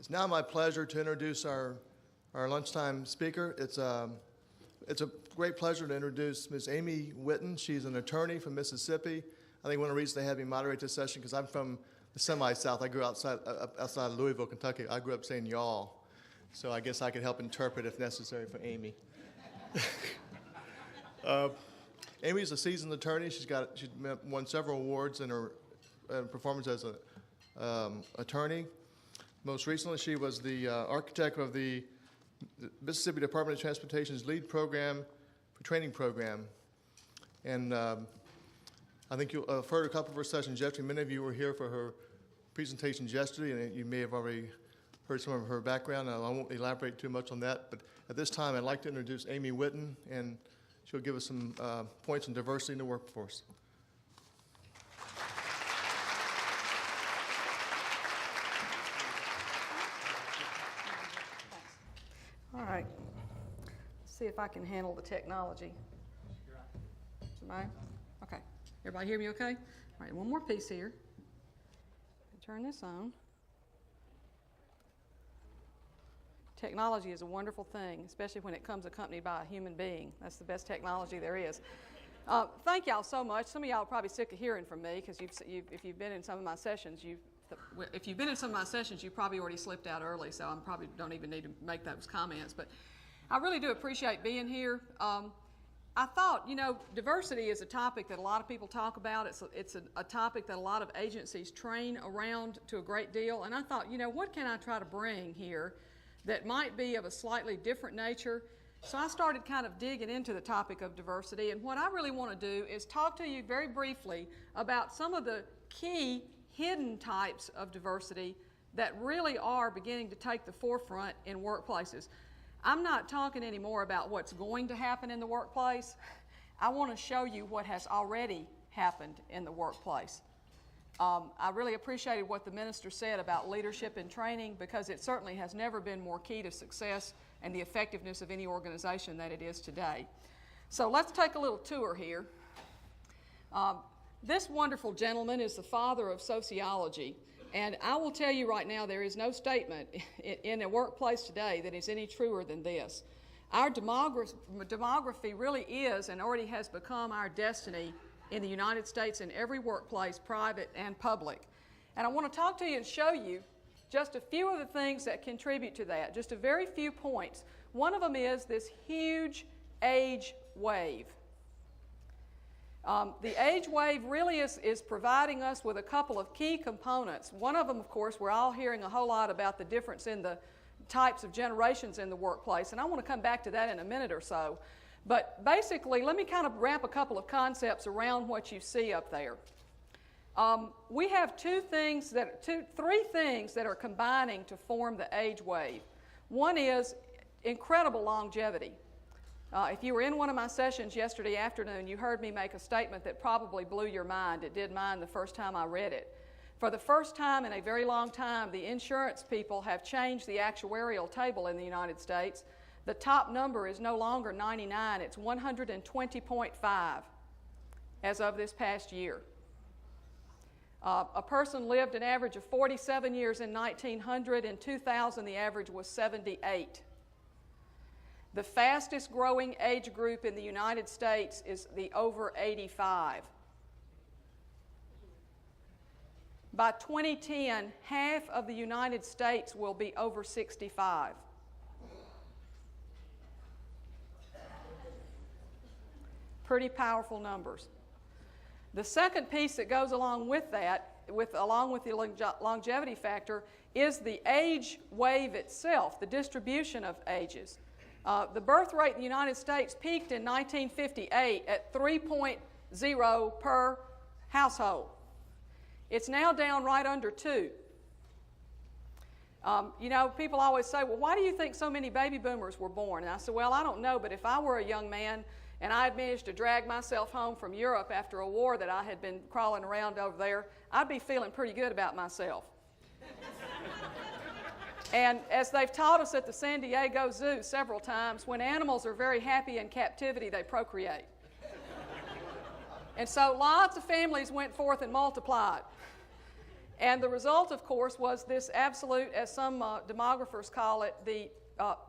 It's now my pleasure to introduce our lunchtime speaker. It's a great pleasure to introduce Ms. Amy Whitten. She's an attorney from Mississippi. I think one of the reasons they had me moderate this session because I'm from the semi-south. I grew outside of Louisville, Kentucky. I grew up saying y'all. So I guess I could help interpret if necessary for Amy. Amy's a seasoned attorney. She's won several awards in her performance as an attorney. Most recently, she was the architect of the Mississippi Department of Transportation's LEAD program for training program. And I think you'll have heard a couple of her sessions yesterday. Many of you were here for her presentations yesterday, and you may have already heard some of her background. I won't elaborate too much on that, but at this time, I'd like to introduce Amy Whitten, and she'll give us some points on diversity in the workforce. All right. Let's see if I can handle the technology. Somebody? Okay. Everybody hear me okay? All right, one more piece here. Turn this on. Technology is a wonderful thing, especially when it comes accompanied by a human being. That's the best technology there is. Thank y'all so much. Some of y'all are probably sick of hearing from me because if you've been in some of my sessions, you've probably already slipped out early, so I probably don't even need to make those comments. But I really do appreciate being here. I thought, diversity is a topic that a lot of people talk about. It's a topic that a lot of agencies train around to a great deal. And I thought, what can I try to bring here that might be of a slightly different nature? So I started kind of digging into the topic of diversity. And what I really want to do is talk to you very briefly about some of the key hidden types of diversity that really are beginning to take the forefront in workplaces. I'm not talking anymore about what's going to happen in the workplace. I want to show you what has already happened in the workplace. I really appreciated what the minister said about leadership and training because it certainly has never been more key to success and the effectiveness of any organization than it is today. So let's take a little tour here. This wonderful gentleman is the father of sociology, and I will tell you right now there is no statement in a workplace today that is any truer than this. Our demography really is and already has become our destiny in the United States in every workplace, private and public. And I want to talk to you and show you just a few of the things that contribute to that, just a very few points. One of them is this huge age wave. The age wave really is providing us with a couple of key components. One of them, of course, we're all hearing a whole lot about the difference in the types of generations in the workplace, and I want to come back to that in a minute or so. But basically, let me kind of wrap a couple of concepts around what you see up there. We have three things that are combining to form the age wave. One is incredible longevity. If you were in one of my sessions yesterday afternoon, you heard me make a statement that probably blew your mind. It did mine the first time I read it. For the first time in a very long time, the insurance people have changed the actuarial table in the United States. The top number is no longer 99, it's 120.5 as of this past year. A person lived an average of 47 years in 1900. In 2000, the average was 78. The fastest growing age group in the United States is the over 85. By 2010, half of the United States will be over 65. Pretty powerful numbers. The second piece that goes along with that, along with the longevity factor, is the age wave itself, the distribution of ages. The birth rate in the United States peaked in 1958 at 3.0 per household. It's now down right under 2. People always say, well, why do you think so many baby boomers were born? And I said, well, I don't know, but if I were a young man and I had managed to drag myself home from Europe after a war that I had been crawling around over there, I'd be feeling pretty good about myself. And as they've taught us at the San Diego Zoo several times, when animals are very happy in captivity, they procreate. And so lots of families went forth and multiplied. And the result, of course, was this absolute, as some demographers call it, the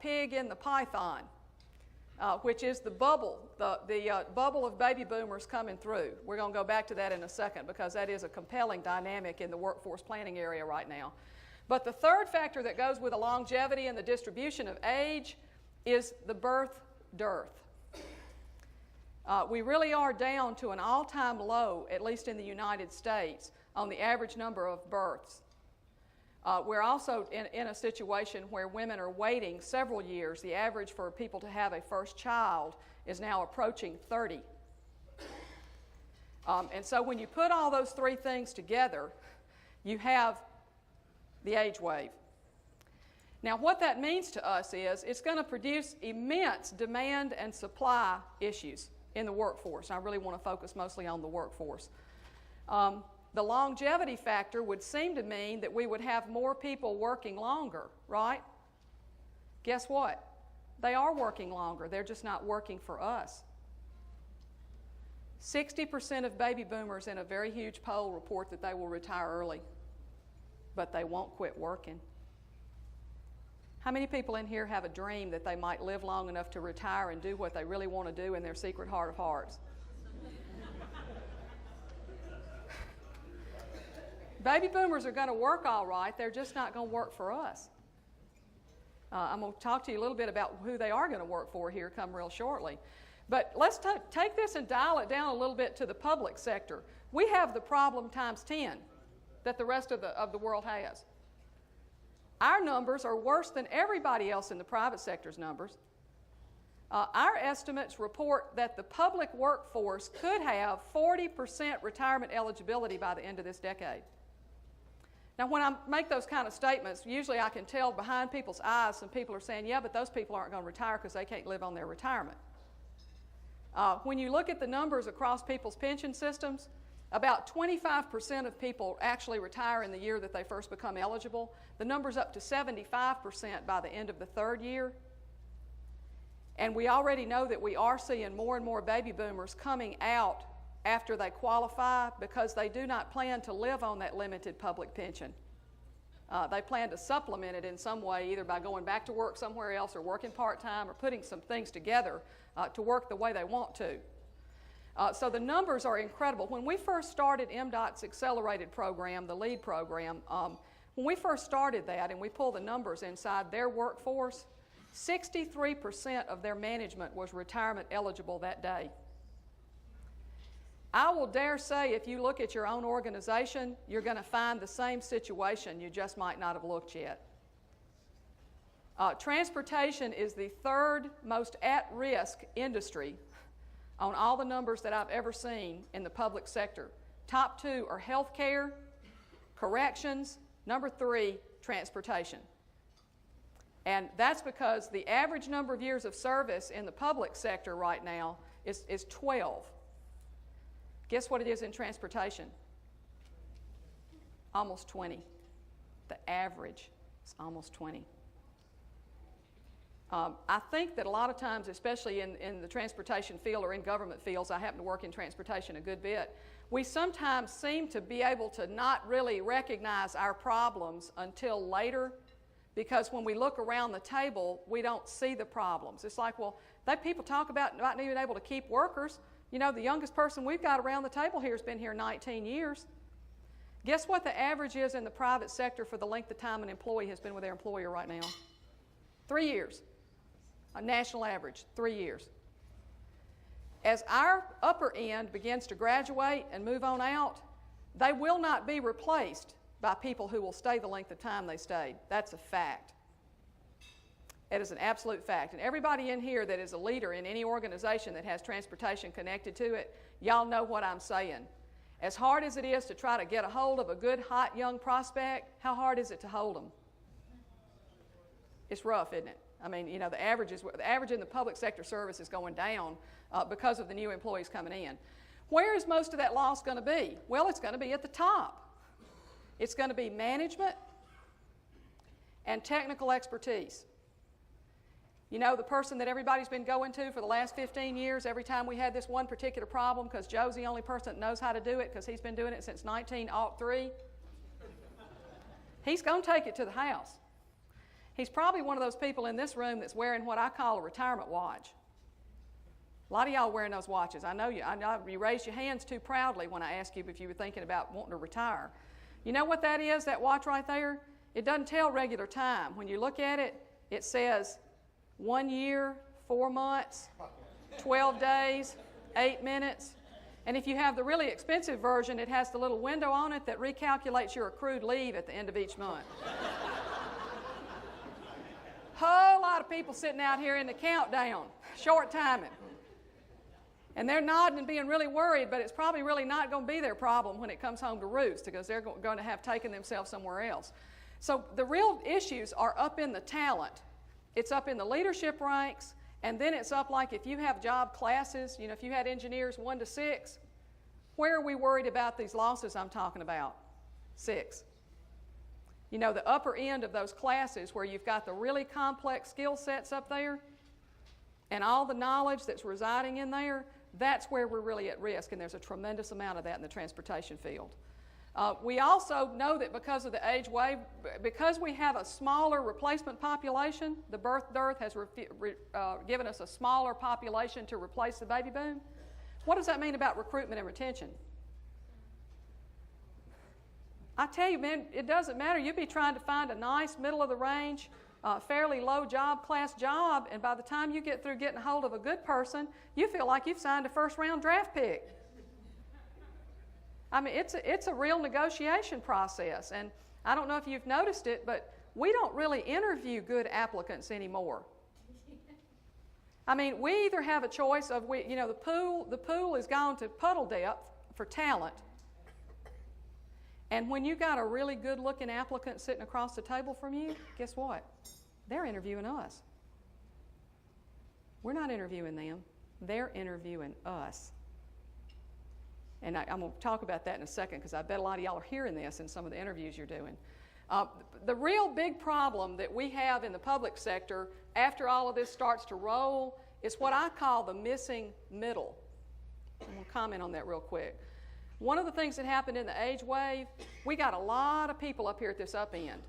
pig in the python, which is the bubble, the bubble of baby boomers coming through. We're going to go back to that in a second because that is a compelling dynamic in the workforce planning area right now. But the third factor that goes with the longevity and the distribution of age is the birth dearth. We really are down to an all-time low, at least in the United States, on the average number of births. We're also in a situation where women are waiting several years. The average for people to have a first child is now approaching 30. And so when you put all those three things together, you have the age wave. Now what that means to us is it's going to produce immense demand and supply issues in the workforce. I really want to focus mostly on the workforce. The longevity factor would seem to mean that we would have more people working longer, right? Guess what? They are working longer. They're just not working for us. 60% of baby boomers in a very huge poll report that they will retire early, but they won't quit working. How many people in here have a dream that they might live long enough to retire and do what they really want to do in their secret heart of hearts? Baby boomers are going to work all right. They're just not going to work for us. I'm going to talk to you a little bit about who they are going to work for here come real shortly. But let's take this and dial it down a little bit to the public sector. We have the problem times 10 that the rest of the world has. Our numbers are worse than everybody else in the private sector's numbers. Our estimates report that the public workforce could have 40% retirement eligibility by the end of this decade. Now, when I make those kind of statements, usually I can tell behind people's eyes some people are saying, yeah, but those people aren't going to retire because they can't live on their retirement. When you look at the numbers across people's pension systems, about 25% of people actually retire in the year that they first become eligible. The number's up to 75% by the end of the third year. And we already know that we are seeing more and more baby boomers coming out after they qualify because they do not plan to live on that limited public pension. They plan to supplement it in some way, either by going back to work somewhere else or working part-time or putting some things together to work the way they want to. So the numbers are incredible. When we first started MDOT's accelerated program, the LEAD program, when we first started that and we pulled the numbers inside their workforce, 63% of their management was retirement eligible that day. I will dare say if you look at your own organization, you're going to find the same situation. You just might not have looked yet. Transportation is the third most at-risk industry on all the numbers that I've ever seen in the public sector. Top two are healthcare, corrections, number three, transportation. And that's because the average number of years of service in the public sector right now is 12. Guess what it is in transportation? Almost 20. The average is almost 20. I think that a lot of times, especially in the transportation field or in government fields, I happen to work in transportation a good bit, we sometimes seem to be able to not really recognize our problems until later, because when we look around the table, we don't see the problems. It's like, well, that people talk about not being able to keep workers. You know, the youngest person we've got around the table here has been here 19 years. Guess what the average is in the private sector for the length of time an employee has been with their employer right now? 3 years. A national average, 3 years. As our upper end begins to graduate and move on out, they will not be replaced by people who will stay the length of time they stayed. That's a fact. It is an absolute fact. And everybody in here that is a leader in any organization that has transportation connected to it, y'all know what I'm saying. As hard as it is to try to get a hold of a good, hot, young prospect, how hard is it to hold them? It's rough, isn't it? I mean, you know, the average in the public sector service is going down because of the new employees coming in. Where is most of that loss going to be? Well, it's going to be at the top. It's going to be management and technical expertise. You know, the person that everybody's been going to for the last 15 years, every time we had this one particular problem, because Joe's the only person that knows how to do it because he's been doing it since 1903. he's going to take it to the house. He's probably one of those people in this room that's wearing what I call a retirement watch. A lot of y'all wearing those watches. I know you raised your hands too proudly when I asked you if you were thinking about wanting to retire. You know what that is, that watch right there? It doesn't tell regular time. When you look at it, it says 1 year, 4 months, 12 days, 8 minutes. And if you have the really expensive version, it has the little window on it that recalculates your accrued leave at the end of each month. Whole lot of people sitting out here in the countdown, short timing. And they're nodding and being really worried, but it's probably really not going to be their problem when it comes home to roost, because they're going to have taken themselves somewhere else. So the real issues are up in the talent. It's up in the leadership ranks, and then it's up like if you have job classes, you know, if you had engineers 1 to 6, where are we worried about these losses I'm talking about? 6. You know, the upper end of those classes where you've got the really complex skill sets up there and all the knowledge that's residing in there, that's where we're really at risk, and there's a tremendous amount of that in the transportation field. We also know that because of the age wave, because we have a smaller replacement population, the birth dearth has given us a smaller population to replace the baby boom. What does that mean about recruitment and retention? I tell you, man, it doesn't matter. You'd be trying to find a nice middle-of-the-range, fairly low job class job, and by the time you get through getting a hold of a good person, you feel like you've signed a first-round draft pick. I mean, it's a real negotiation process, and I don't know if you've noticed it, but we don't really interview good applicants anymore. I mean, we either have a choice of, the pool is gone to puddle depth for talent, and when you got a really good-looking applicant sitting across the table from you, guess what? They're interviewing us. We're not interviewing them. They're interviewing us. And I'm going to talk about that in a second, because I bet a lot of y'all are hearing this in some of the interviews you're doing. The real big problem that we have in the public sector after all of this starts to roll is what I call the missing middle. I'm going to comment on that real quick. One of the things that happened in the age wave, we got a lot of people up here at this up end.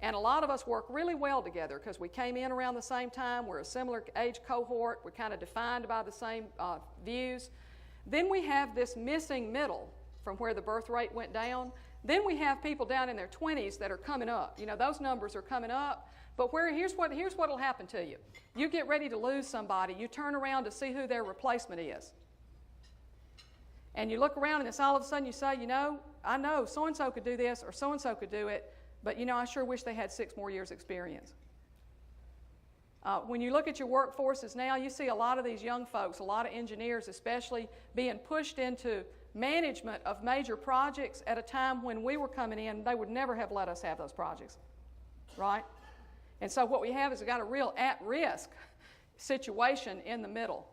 And a lot of us work really well together because we came in around the same time. We're a similar age cohort. We're kind of defined by the same views. Then we have this missing middle from where the birth rate went down. Then we have people down in their 20s that are coming up. You know, those numbers are coming up. But here's what will happen to you. You get ready to lose somebody. You turn around to see who their replacement is. And you look around and it's all of a sudden you say, you know, I know so-and-so could do this or so-and-so could do it, but, you know, I sure wish they had 6 more years' experience. When you look at your workforces now, you see a lot of these young folks, a lot of engineers especially, being pushed into management of major projects at a time when we were coming in, they would never have let us have those projects, right? And so what we have is we've got a real at-risk situation in the middle.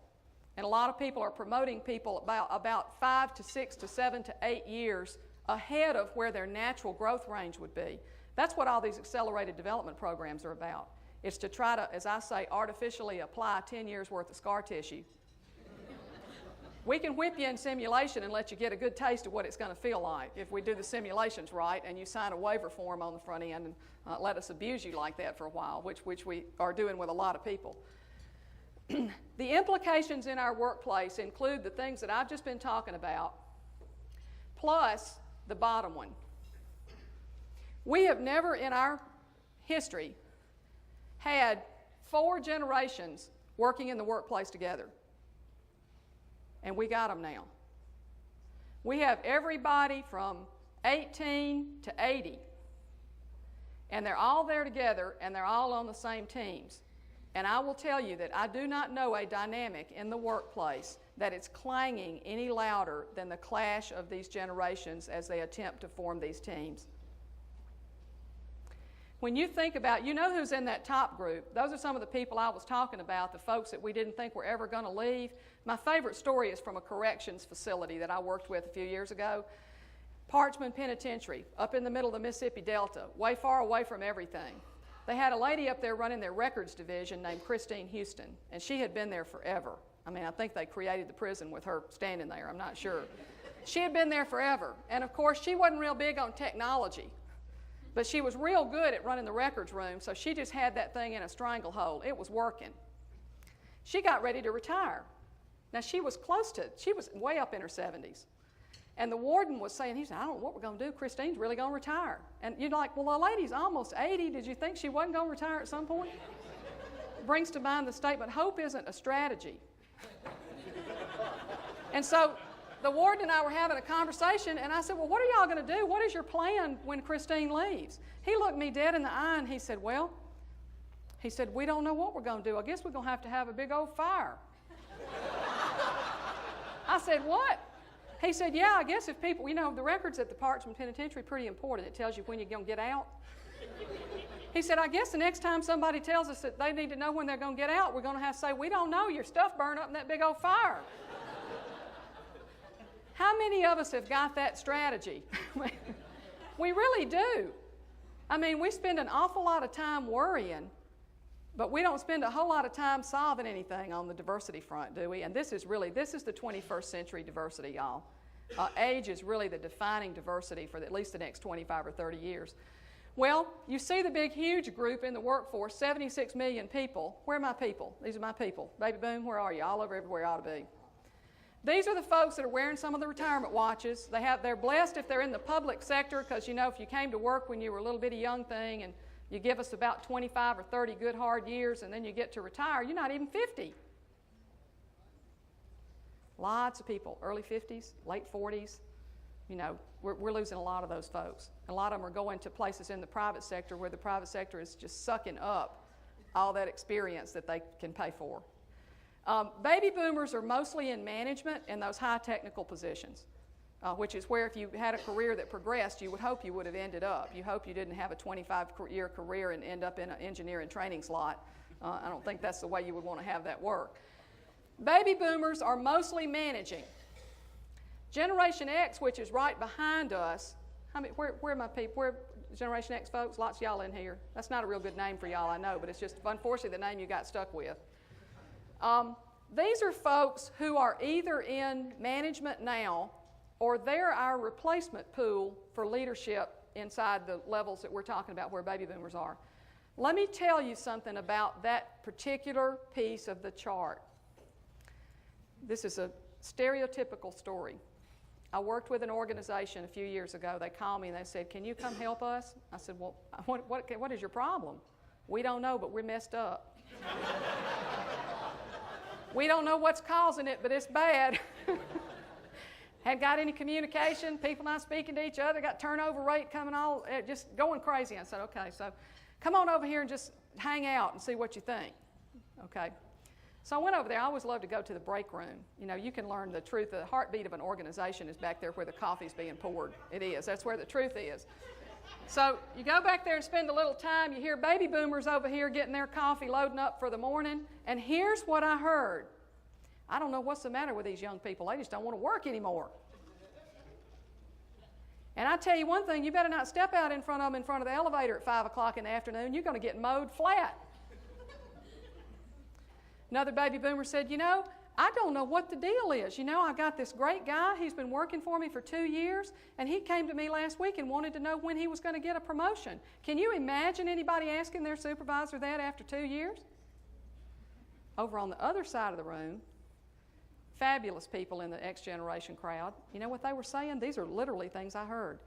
And a lot of people are promoting people about 5 to 6 to 7 to 8 years ahead of where their natural growth range would be. That's what all these accelerated development programs are about. It's to try to, as I say, artificially apply 10 years worth of scar tissue. We can whip you in simulation and let you get a good taste of what it's going to feel like if we do the simulations right and you sign a waiver form on the front end and let us abuse you like that for a while, which we are doing with a lot of people. The implications in our workplace include the things that I've just been talking about, plus the bottom one. We have never in our history had 4 generations working in the workplace together. And we got them now. We have everybody from 18 to 80. And they're all there together, and they're all on the same teams. And I will tell you that I do not know a dynamic in the workplace that it's clanging any louder than the clash of these generations as they attempt to form these teams. When you think about, you know who's in that top group. Those are some of the people I was talking about, the folks that we didn't think were ever going to leave. My favorite story is from a corrections facility that I worked with a few years ago. Parchman Penitentiary, up in the middle of the Mississippi Delta, way far away from everything. They had a lady up there running their records division named Christine Houston, and she had been there forever. I mean, I think they created the prison with her standing there, I'm not sure. She had been there forever, and of course, she wasn't real big on technology. But she was real good at running the records room, so she just had that thing in a stranglehold. It was working. She got ready to retire. Now, she was way up in her 70s. And the warden was saying, he said, I don't know what we're going to do. Christine's really going to retire. And you're like, well, the lady's almost 80. Did you think she wasn't going to retire at some point? Brings to mind the statement, hope isn't a strategy. And so the warden and I were having a conversation, and I said, well, what are y'all going to do? What is your plan when Christine leaves? He looked me dead in the eye, and he said, we don't know what we're going to do. I guess we're going to have a big old fire. I said, what? He said, yeah, I guess if people, the records at the Parchman Penitentiary are pretty important. It tells you when you're going to get out. He said, I guess the next time somebody tells us that they need to know when they're going to get out, we're going to have to say, we don't know, your stuff burned up in that big old fire. How many of us have got that strategy? We really do. I mean, we spend an awful lot of time worrying, but we don't spend a whole lot of time solving anything on the diversity front, do we? And this is the 21st century diversity, y'all. Age is really the defining diversity for at least the next 25 or 30 years. Well, you see the big, huge group in the workforce, 76 million people. Where are my people? These are my people. Baby boom, where are you? All over everywhere you ought to be. These are the folks that are wearing some of the retirement watches. They're blessed if they're in the public sector because, if you came to work when you were a little bitty young thing and you give us about 25 or 30 good hard years and then you get to retire, you're not even 50. Lots of people, early 50s, late 40s. We're losing a lot of those folks. A lot of them are going to places in the private sector where the private sector is just sucking up all that experience that they can pay for. Baby boomers are mostly in management and those high technical positions, which is where if you had a career that progressed, you would hope you would have ended up. You hope you didn't have a 25-year career and end up in an engineering training slot. I don't think that's the way you would want to have that work. Baby boomers are mostly managing. Generation X, which is right behind us, where are my people? Where Generation X folks? Lots of y'all in here. That's not a real good name for y'all, I know, but it's just unfortunately the name you got stuck with. These are folks who are either in management now or they're our replacement pool for leadership inside the levels that we're talking about where baby boomers are. Let me tell you something about that particular piece of the chart. This is a stereotypical story. I worked with an organization a few years ago. They called me and they said, can you come help us? I said, well, what is your problem? We don't know, but we're messed up. We don't know what's causing it, but it's bad. Hadn't got any communication, people not speaking to each other, got turnover rate coming all, just going crazy. I said, okay, so come on over here and just hang out and see what you think. Okay. So I went over there. I always love to go to the break room. You can learn the truth. The heartbeat of an organization is back there where the coffee's being poured. It is. That's where the truth is. So you go back there and spend a little time. You hear baby boomers over here getting their coffee, loading up for the morning. And here's what I heard. I don't know what's the matter with these young people. They just don't want to work anymore. And I tell you one thing, you better not step out in front of them in front of the elevator at 5 o'clock in the afternoon. You're going to get mowed flat. Another baby boomer said, I don't know what the deal is. I've got this great guy. He's been working for me for 2 years, and he came to me last week and wanted to know when he was going to get a promotion. Can you imagine anybody asking their supervisor that after 2 years? Over on the other side of the room, fabulous people in the X generation crowd, you know what they were saying? These are literally things I heard.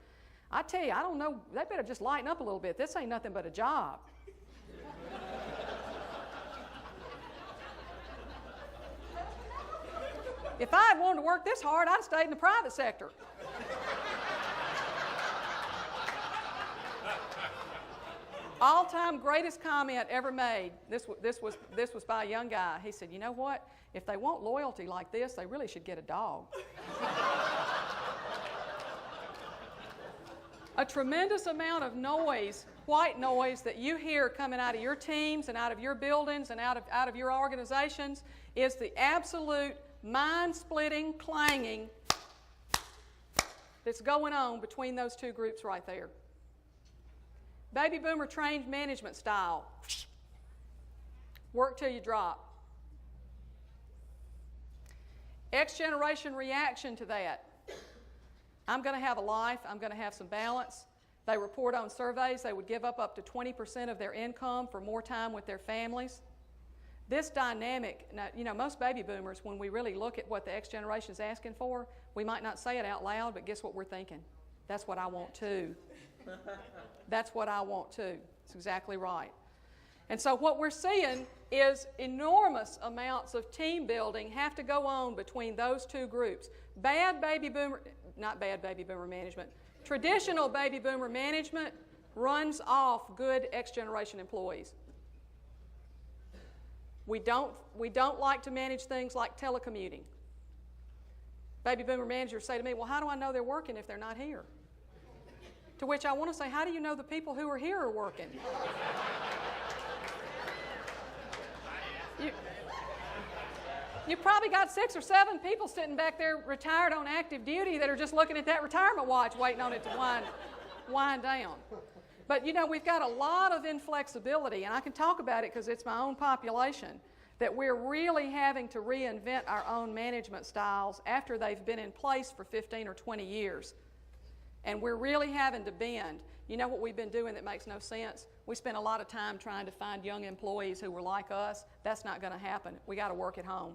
I tell you, I don't know, they better just lighten up a little bit. This ain't nothing but a job. If I had wanted to work this hard, I'd have stayed in the private sector. All-time greatest comment ever made. This was by a young guy. He said, you know what? If they want loyalty like this, they really should get a dog. A tremendous amount of noise, white noise, that you hear coming out of your teams and out of your buildings and out of your organizations is the absolute mind-splitting clanging that's going on between those two groups right there. Baby boomer trained management style. Work till you drop. X generation reaction to that. I'm going to have a life. I'm going to have some balance. They report on surveys they would give up to 20% of their income for more time with their families. This dynamic, now, you know, most baby boomers, when we really look at what the X generation is asking for, we might not say it out loud, but guess what we're thinking? That's what I want too. That's what I want too. It's exactly right. And so what we're seeing is enormous amounts of team building have to go on between those two groups. Not bad baby boomer management. Traditional baby boomer management runs off good X generation employees. We don't like to manage things like telecommuting. Baby boomer managers say to me, well, how do I know they're working if they're not here? To which I want to say, how do you know the people who are here are working? You probably got 6 or 7 people sitting back there retired on active duty that are just looking at that retirement watch waiting on it to wind down. But, you know, we've got a lot of inflexibility, and I can talk about it because it's my own population, that we're really having to reinvent our own management styles after they've been in place for 15 or 20 years. And we're really having to bend. You know what we've been doing that makes no sense? We spent a lot of time trying to find young employees who were like us. That's not going to happen. We got to work at home.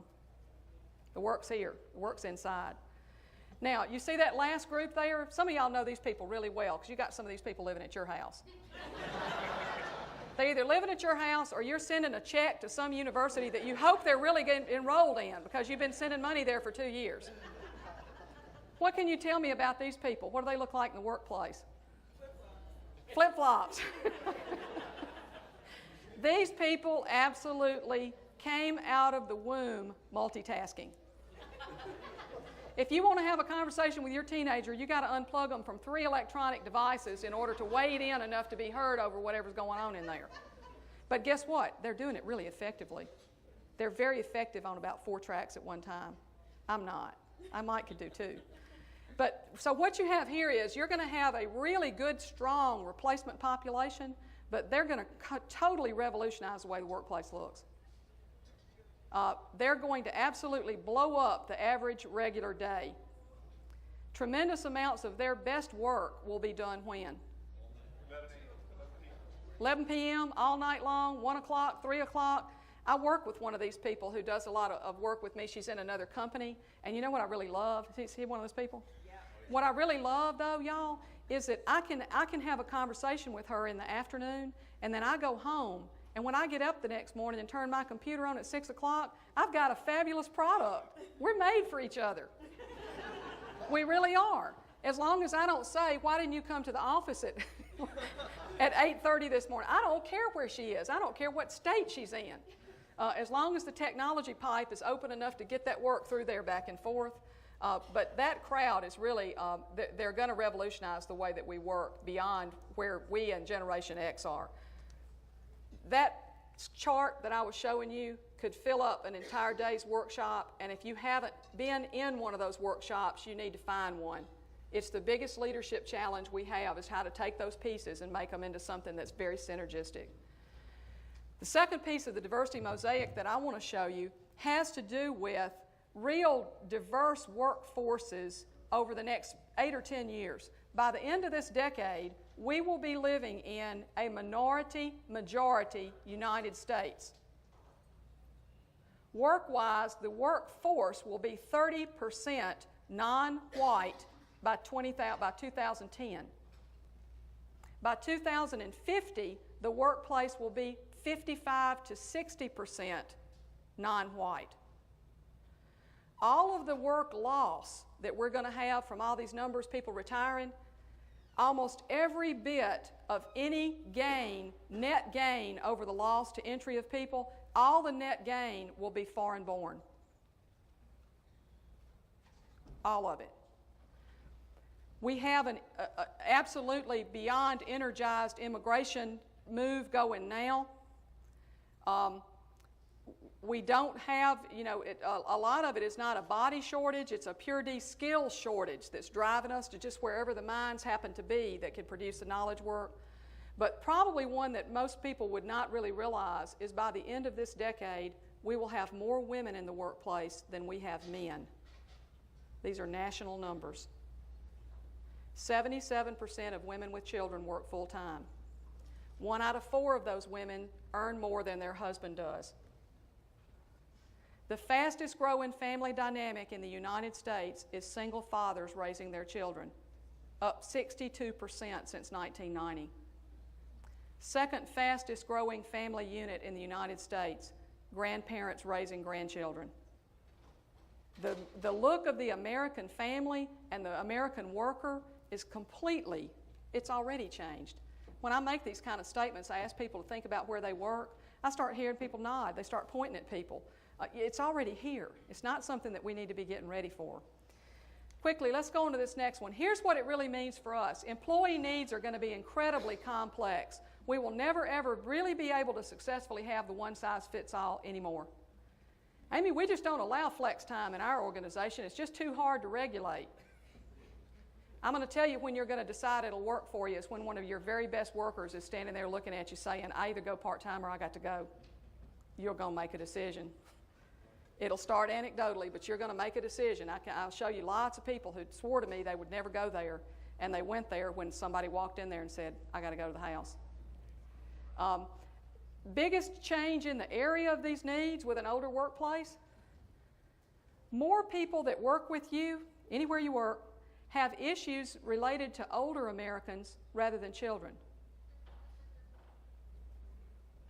The work's here. The work's inside. Now, you see that last group there? Some of y'all know these people really well because you got some of these people living at your house. They're either living at your house or you're sending a check to some university that you hope they're really getting enrolled in because you've been sending money there for 2 years. What can you tell me about these people? What do they look like in the workplace? Flip-flops. These people absolutely came out of the womb multitasking. If you want to have a conversation with your teenager, you got to unplug them from 3 electronic devices in order to wade in enough to be heard over whatever's going on in there. But guess what? They're doing it really effectively. They're very effective on about 4 tracks at one time. I'm not. I might could do 2. But so what you have here is you're going to have a really good, strong replacement population, but they're going to totally revolutionize the way the workplace looks. They're going to absolutely blow up the average regular day. Tremendous amounts of their best work will be done when? 11 p.m., all night long, 1 o'clock, 3 o'clock. I work with one of these people who does a lot of work with me. She's in another company. And you know what I really love? Is he one of those people? Yeah. What I really love, though, y'all, is that I can have a conversation with her in the afternoon, and then I go home. And when I get up the next morning and turn my computer on at 6 o'clock, I've got a fabulous product. We're made for each other. We really are. As long as I don't say, why didn't you come to the office at 8:30 this morning? I don't care where she is. I don't care what state she's in. As long as the technology pipe is open enough to get that work through there back and forth. But that crowd is really, they're going to revolutionize the way that we work beyond where we and Generation X are. That chart that I was showing you could fill up an entire day's workshop, and if you haven't been in one of those workshops, you need to find one. It's the biggest leadership challenge we have, is how to take those pieces and make them into something that's very synergistic. The second piece of the diversity mosaic that I want to show you has to do with real diverse workforces over the next 8 or 10 years. By the end of this decade, we will be living in a minority-majority United States. Work-wise, the workforce will be 30% non-white by 2010. By 2050, the workplace will be 55 to 60% non-white. All of the work loss that we're going to have from all these numbers, people retiring, almost every bit of any gain, net gain over the loss to entry of people, all the net gain will be foreign born. All of it. We have an absolutely beyond energized immigration move going now. We don't have, a lot of it is not a body shortage, it's a pure D skill shortage that's driving us to just wherever the minds happen to be that can produce the knowledge work. But probably one that most people would not really realize is by the end of this decade, we will have more women in the workplace than we have men. These are national numbers. 77% of women with children work full-time. 1 out of 4 of those women earn more than their husband does. The fastest growing family dynamic in the United States is single fathers raising their children, up 62% since 1990. Second fastest growing family unit in the United States, grandparents raising grandchildren. The look of the American family and the American worker is completely, it's already changed. When I make these kind of statements, I ask people to think about where they work. I start hearing people nod. They start pointing at people. It's already here. It's not something that we need to be getting ready for. Quickly, let's go on to this next one. Here's what it really means for us. Employee needs are going to be incredibly complex. We will never, ever really be able to successfully have the one-size-fits-all anymore. Amy, we just don't allow flex time in our organization. It's just too hard to regulate. I'm going to tell you when you're going to decide it'll work for you is when one of your very best workers is standing there looking at you saying, I either go part-time or I got to go. You're going to make a decision. It'll start anecdotally, but you're going to make a decision. I'll show you lots of people who swore to me they would never go there, and they went there when somebody walked in there and said, I got to go to the house. Biggest change in the area of these needs with an older workplace, more people that work with you, anywhere you work, have issues related to older Americans rather than children.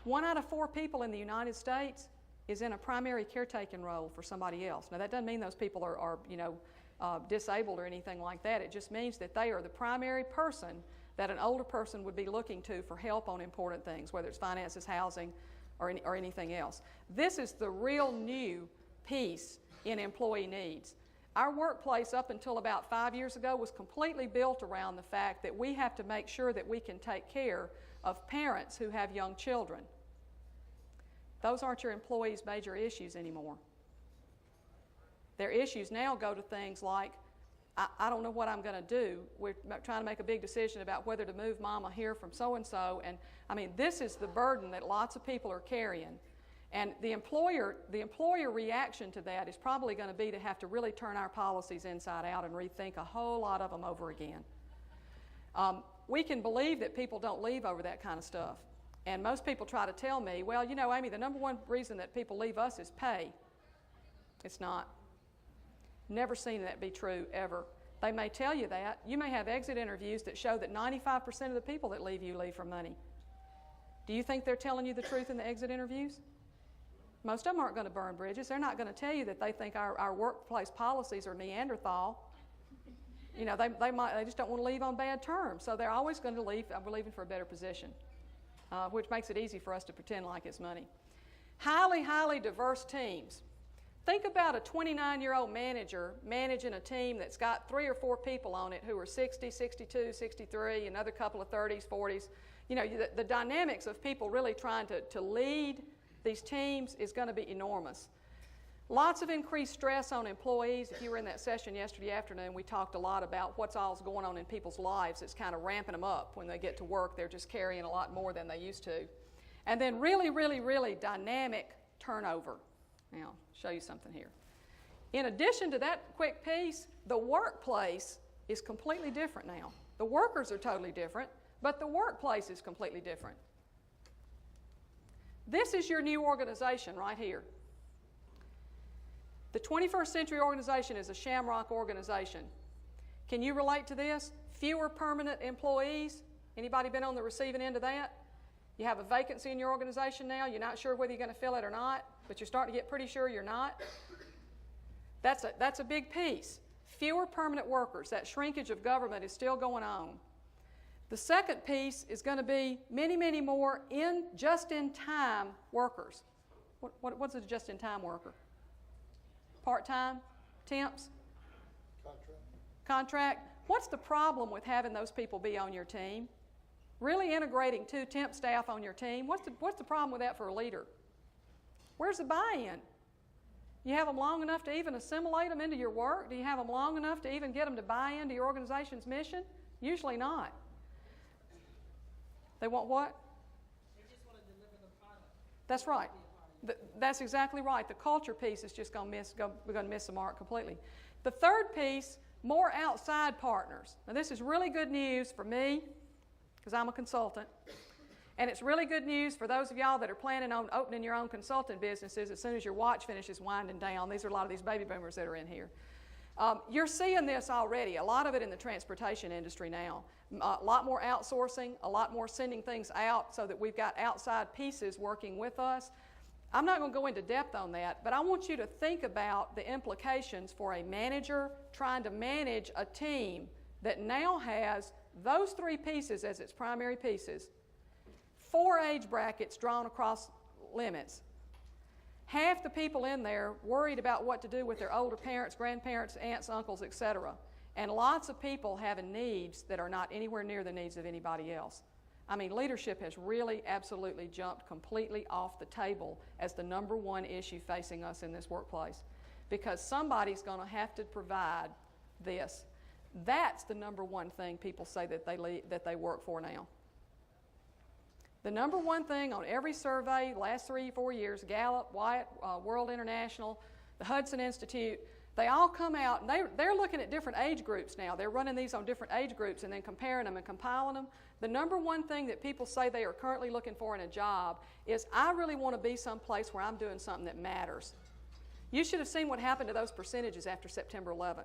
1 out of 4 people in the United States is in a primary caretaking role for somebody else. Now that doesn't mean those people are disabled or anything like that. It just means that they are the primary person that an older person would be looking to for help on important things, whether it's finances, housing, or anything else. This is the real new piece in employee needs. Our workplace up until about 5 years ago was completely built around the fact that we have to make sure that we can take care of parents who have young children. Those aren't your employees' major issues anymore. Their issues now go to things like, I don't know what I'm going to do. We're trying to make a big decision about whether to move mama here from so-and-so. And I mean, this is the burden that lots of people are carrying. And the employer reaction to that is probably going to be to have to really turn our policies inside out and rethink a whole lot of them over again. We can believe that people don't leave over that kind of stuff. And most people try to tell me, well, you know, Amy, the number one reason that people leave us is pay. It's not. Never seen that be true, ever. They may tell you that. You may have exit interviews that show that 95% of the people that leave you leave for money. Do you think they're telling you the truth in the exit interviews? Most of them aren't going to burn bridges. They're not going to tell you that they think our workplace policies are Neanderthal. You know, they just don't want to leave on bad terms. So they're always going to leave, we're leaving for a better position, which makes it easy for us to pretend like it's money. Highly, highly diverse teams. Think about a 29-year-old manager managing a team that's got 3 or 4 people on it who are 60, 62, 63, another couple of 30s, 40s. You know, the dynamics of people really trying to lead these teams is going to be enormous. Lots of increased stress on employees. If you were in that session yesterday afternoon, we talked a lot about what's all going on in people's lives. It's kind of ramping them up. When they get to work, they're just carrying a lot more than they used to. And then really, really, really dynamic turnover. Now, I'll show you something here. In addition to that quick piece, the workplace is completely different now. The workers are totally different, but the workplace is completely different. This is your new organization right here. The 21st century organization is a shamrock organization. Can you relate to this? Fewer permanent employees. Anybody been on the receiving end of that? You have a vacancy in your organization now. You're not sure whether you're going to fill it or not, but you're starting to get pretty sure you're not. That's a big piece. Fewer permanent workers. That shrinkage of government is still going on. The second piece is going to be many, many more just-in-time workers. What's a just-in-time worker? Part-time? Temps? Contract. What's the problem with having those people be on your team? Really integrating 2 temp staff on your team, what's the problem with that for a leader? Where's the buy-in? You have them long enough to even assimilate them into your work? Do you have them long enough to even get them to buy into your organization's mission? Usually not. They want what? They just want to deliver the product. That's right. That's exactly right. The culture piece is just going to miss the mark completely. The third piece, More outside partners. Now this is really good news for me, because I'm a consultant. And it's really good news for those of y'all that are planning on opening your own consulting businesses as soon as your watch finishes winding down. These are a lot of these baby boomers that are in here. You're seeing this already, a lot of it in the transportation industry now. A lot more outsourcing, a lot more sending things out so that we've got outside pieces working with us. I'm not going to go into depth on that, but I want you to think about the implications for a manager trying to manage a team that now has those three pieces as its primary pieces, 4 age brackets drawn across limits. Half the people in there worried about what to do with their older parents, grandparents, aunts, uncles, etc. And lots of people having needs that are not anywhere near the needs of anybody else. I mean, leadership has really absolutely jumped completely off the table as the number one issue facing us in this workplace, because somebody's going to have to provide this. That's the number one thing people say that they work for now. The number one thing on every survey, last 3-4 years, Gallup, Whitten, World International, the Hudson Institute, they all come out, and they're looking at different age groups now. They're running these on different age groups and then comparing them and compiling them. The number one thing that people say they are currently looking for in a job is, I really want to be someplace where I'm doing something that matters. You should have seen what happened to those percentages after September 11th.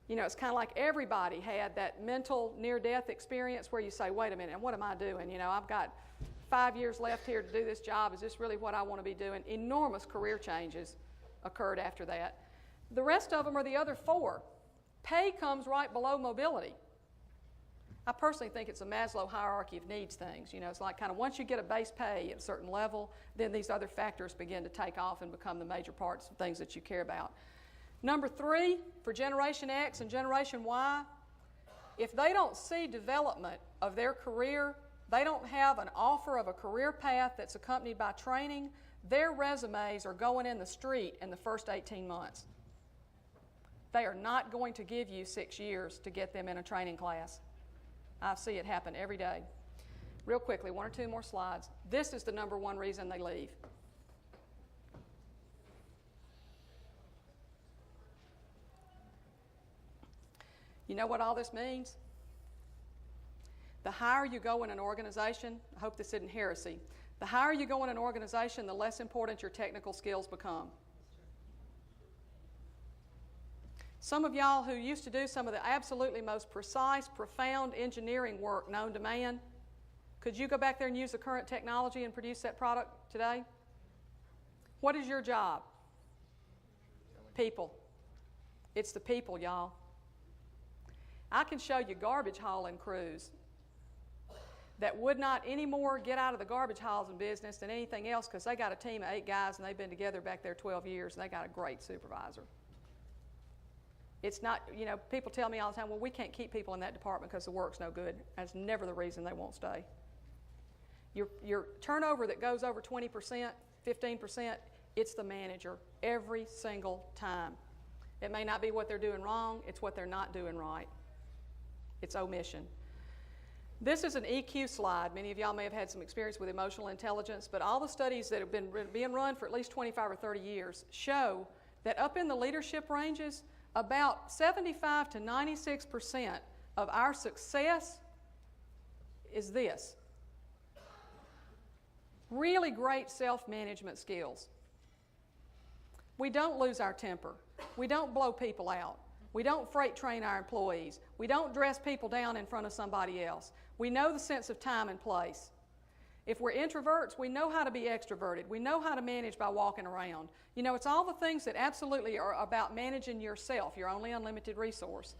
You know, it's kind of like everybody had that mental near-death experience where you say, wait a minute, what am I doing? You know, I've got 5 years left here to do this job. Is this really what I want to be doing? Enormous career changes occurred after that. The rest of them are the other 4. Pay comes right below mobility. I personally think it's a Maslow hierarchy of needs things. You know, it's like kind of once you get a base pay at a certain level, then these other factors begin to take off and become the major parts of things that you care about. Number 3, for Generation X and Generation Y, if they don't see development of their career, they don't have an offer of a career path that's accompanied by training, their resumes are going in the street in the first 18 months. They are not going to give you 6 years to get them in a training class. I see it happen every day. Real quickly, 1 or 2 more slides. This is the number one reason they leave. You know what all this means? The higher you go in an organization, I hope this isn't heresy, the higher you go in an organization, the less important your technical skills become. Some of y'all who used to do some of the absolutely most precise, profound engineering work known to man, could you go back there and use the current technology and produce that product today? What is your job? People. It's the people, y'all. I can show you garbage hauling crews that would not anymore get out of the garbage hauling business than anything else, because they got a team of 8 guys and they've been together back there 12 years and they got a great supervisor. It's not, you know, people tell me all the time, well, we can't keep people in that department because the work's no good. That's never the reason they won't stay. Your turnover that goes over 20%, 15%, it's the manager every single time. It may not be what they're doing wrong, it's what they're not doing right. It's omission. This is an EQ slide. Many of y'all may have had some experience with emotional intelligence, but all the studies that have been being run for at least 25 or 30 years show that up in the leadership ranges, about 75 to 96% of our success is this. Really great self-management skills. We don't lose our temper. We don't blow people out. We don't freight train our employees. We don't dress people down in front of somebody else. We know the sense of time and place. If we're introverts, we know how to be extroverted. We know how to manage by walking around. You know, it's all the things that absolutely are about managing yourself, your only unlimited resource.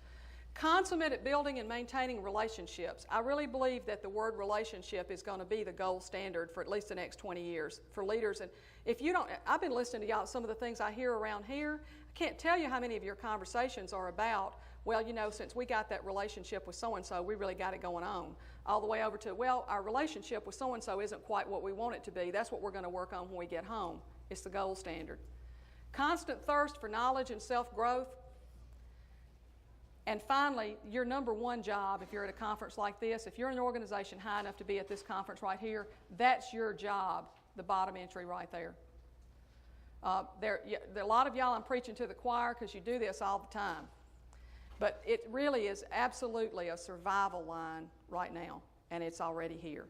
Consummate at building and maintaining relationships. I really believe that the word relationship is going to be the gold standard for at least the next 20 years for leaders. And if you don't, I've been listening to y'all, some of the things I hear around here. I can't tell you how many of your conversations are about, well, you know, since we got that relationship with so-and-so, we really got it going on. All the way over to, well, our relationship with so-and-so isn't quite what we want it to be. That's what we're going to work on when we get home. It's the gold standard. Constant thirst for knowledge and self-growth. And finally, your number one job, if you're at a conference like this, if you're in an organization high enough to be at this conference right here, that's your job, the bottom entry right there. A lot of y'all, I'm preaching to the choir because you do this all the time. But it really is absolutely a survival line right now, and it's already here.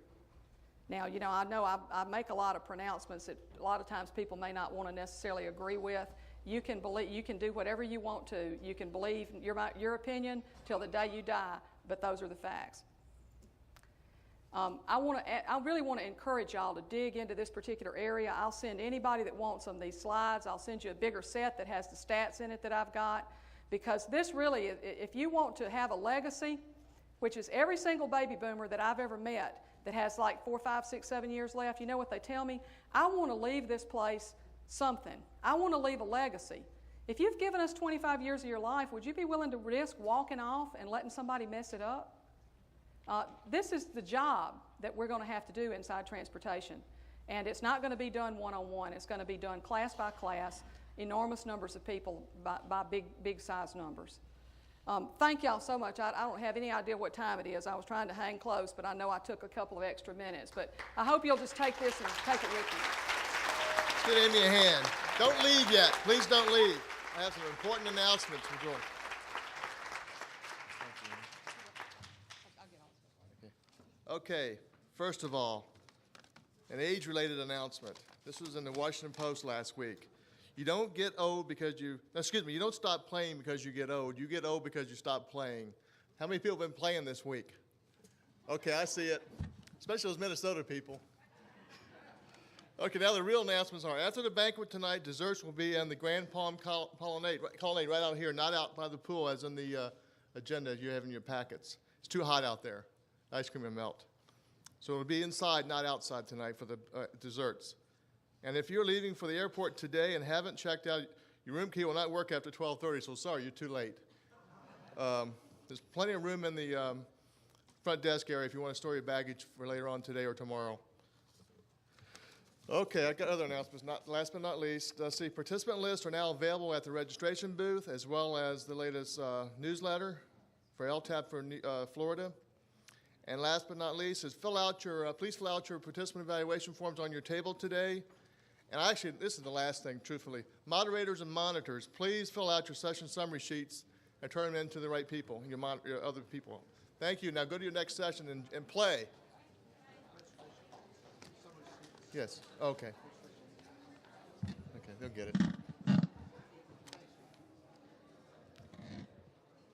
Now, I know I make a lot of pronouncements that a lot of times people may not want to necessarily agree with. You can do whatever you want to. You can believe your opinion till the day you die, but those are the facts. I really want to encourage y'all to dig into this particular area. I'll send anybody that wants some of these slides. I'll send you a bigger set that has the stats in it that I've got, because this really, if you want to have a legacy, which is every single baby boomer that I've ever met that has like 4, 5, 6, 7 years left, you know what they tell me? I want to leave this place something. I want to leave a legacy. If you've given us 25 years of your life, would you be willing to risk walking off and letting somebody mess it up? This is the job that we're going to have to do inside transportation. And it's not going to be done one-on-one. It's going to be done class by class, enormous numbers of people by big size numbers. Thank y'all so much. I don't have any idea what time it is. I was trying to hang close, but I know I took a couple of extra minutes. But I hope you'll just take this and take it with you. Give Amy a hand. Don't leave yet. Please don't leave. I have some important announcements for Joel. Okay, first of all, an age-related announcement. This was in the Washington Post last week. You don't get old because you don't stop playing because you get old. You get old because you stop playing. How many people have been playing this week? Okay, I see it, especially those Minnesota people. Okay, now the real announcements are, after the banquet tonight, desserts will be in the Grand Palm Colonnade right out here, not out by the pool as in the agenda you have in your packets. It's too hot out there. Ice cream will melt. So it'll be inside, not outside tonight for the desserts. And if you're leaving for the airport today and haven't checked out, your room key will not work after 12:30, so sorry, you're too late. There's plenty of room in the front desk area if you want to store your baggage for later on today or tomorrow. Okay, I've got other announcements. Last but not least, let's see, participant lists are now available at the registration booth, as well as the latest newsletter for LTAP for Florida. And last but not least is please fill out your participant evaluation forms on your table today. And actually, this is the last thing, truthfully. Moderators and monitors, please fill out your session summary sheets and turn them in to the right people, your other people. Thank you. Now go to your next session and play. Yes, okay. Okay, they'll get it.